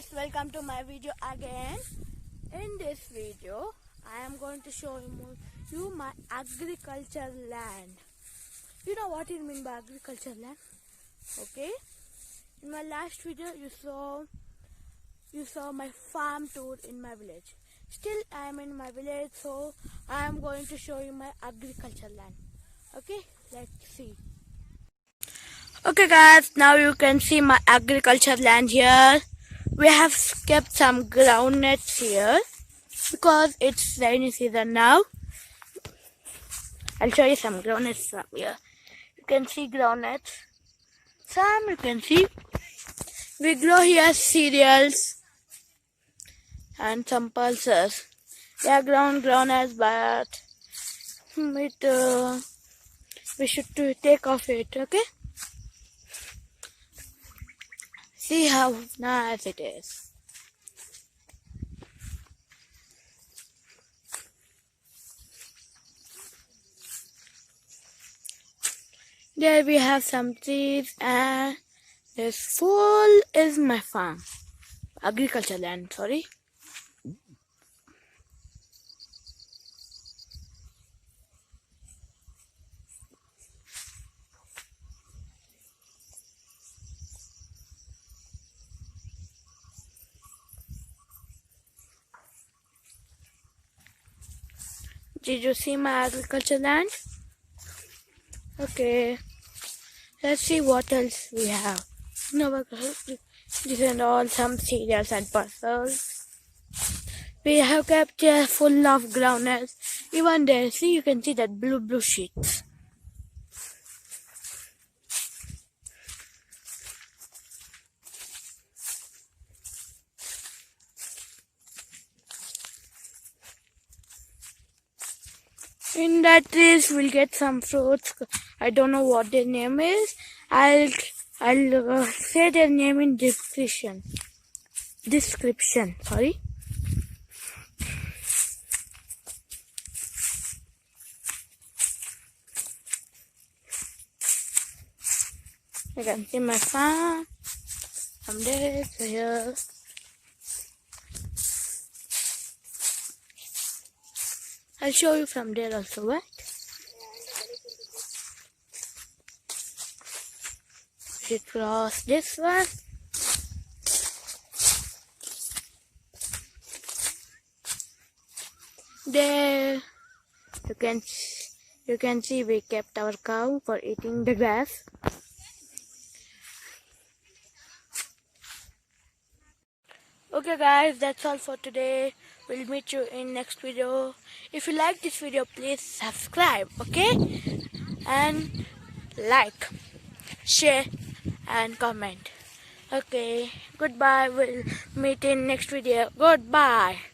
guys, welcome to my video again. In this video I am going to show you my agriculture land. You know what it means by agriculture land? Okay, in my last video you saw my farm tour in my village. Still I am in my village, so I am going to show you my agriculture land. Okay, let's see. Okay guys, now you can see my agriculture land here. We have kept some groundnuts here because it's rainy season now. I'll show you some groundnuts from here. You can see groundnuts. Some you can see. We grow here cereals and some pulses. They are groundnuts, but we should take off it, okay? See how nice it is. There we have some trees, and this full is my farm. Agriculture land, sorry. Did you see my agriculture land? Okay, let's see what else we have. No, these are all some cereals and puzzles. We have kept here full of groundnuts. Even there, see, you can see that blue sheets. In that trees we'll get some fruits. I don't know what their name is. I'll say their name in description. Sorry. You can see my farm. From there to here. I'll show you from there also, right? We cross this one. There you can see we kept our cow for eating the grass. Okay guys, that's all for today. We'll meet you in next video. If you like this video, please subscribe, okay? And like, share and comment. Okay, goodbye. We'll meet in next video. Goodbye.